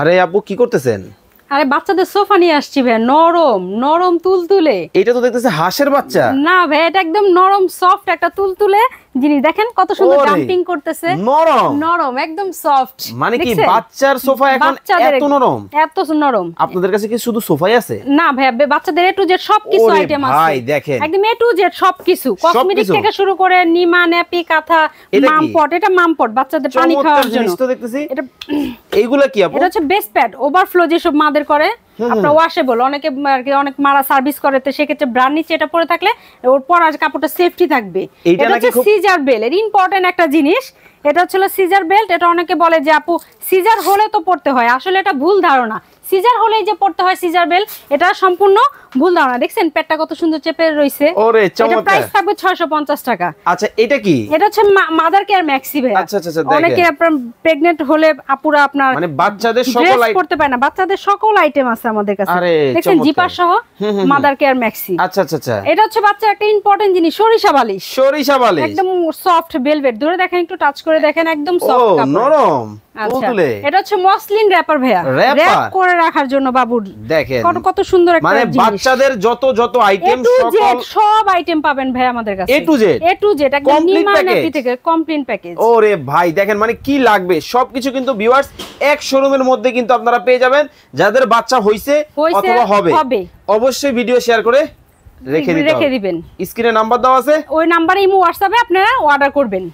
আরে আপু কি করতেছেন? আরে বাচ্চাদের সোফা নিয়ে আসছি ভাই, নরম নরম তুলতুলে। এটা তো দেখতেছে হাঁসের বাচ্চা। না ভাই, এটা একদম নরম সফট একটা তুলতুলে জিনিস। দেখেন কত সুন্দর জাম্পিং করতেছে, নরম নরম একদম সফট। মানে কি বাচ্চার সোফা এখন এত নরম? এত নরম। আপনাদের কাছে কি শুধু সোফাই আছে? না ভাই, বাচ্চাদের এ টু জেড সবকিছু আইটেম আছে ভাই দেখেন একদম এ টু জেড সবকিছু, কসমেটিক থেকে শুরু করে নিমা নেপি কাঁথা মামপট। এটা মামপট বাচ্চাদের পানি খাওয়ার জন্য। তো দেখতেছি এটা এইগুলা কি আপু? এটা হচ্ছে বেস্ট প্যাড ওভারফ্লো যেসব মাদের করে, আপনার ওয়াশেবল। অনেকে অনেক মারা সার্ভিস করে, তো সেক্ষেত্রে ব্র্যান্ড নিচে এটা পরে থাকলে ওর পরা কাপড়টা সেফটি থাকবে। এটা হচ্ছে সিজার বেল্ট, এর ইম্পর্টেন্ট একটা জিনিস। এটা হচ্ছে সিজার বেল্ট। এটা অনেকে বলে যে আপু সিজার হলে তো পড়তে হয়, আসলে এটা ভুল ধারণা। সিজার হলেই যে পড়তে হয় সিজার বেল্ট, এটা সম্পূর্ণ ভুল ধারণা। দেখছেন পেটটা কত সুন্দর চেপে রইছে। ওরে চমৎকার। এটা প্রাইস থাকবে 650 টাকা। আচ্ছা এটা কি? এটা হচ্ছে মাদার কেয়ার ম্যাক্সি ভাই। আচ্ছা আচ্ছা দেখেন অনেকে আপনার প্রেগন্যান্ট হলে আপুরা আপনার মানে বাচ্চাদের সকল আইটেম পড়তে পারে না, বাচ্চাদের সকল আইটেম আছে আমাদের কাছে। দেখেন জিপার সহ মাদার কেয়ার ম্যাক্সি। আচ্ছা আচ্ছা আচ্ছা এটা হচ্ছে বাচ্চার একটা ইম্পর্টেন্ট জিনিস, সরিষা বালিশ। সরিষা বালিশ একদম সফট ভেলভেট। ধরে দেখেন, একটু টাচ করে দেখেন, একদম সফট কাপড়, নরম। আচ্ছা এটা হচ্ছে মসলিন র‍্যাপার ভাইয়া, র‍্যাপ করে রাখার জন্য বাবুর। দেখেন কত সুন্দর একটা মানে জিনিস। বাচ্চাদের যত আইটেম সব আইটেম পাবেন ভাই আমাদের কাছে। এ টু জেড একদম নিমা নেপি থেকে কমপ্লিট প্যাকেজ। ওরে ভাই দেখেন মানে কি লাগবে সবকিছু কিন্তু ভিউয়ার্স এক শোরুমের মধ্যে কিন্তু আপনারা পেয়ে যাবেন। যাদের বাচ্চা হইছে অথবা হবে অবশ্যই ভিডিও শেয়ার করে রেখে দিবেন। স্ক্রিনে নাম্বার দেওয়া আছে, ওই নাম্বারে ইমো হোয়াটসঅ্যাপে আপনারা অর্ডার করবেন।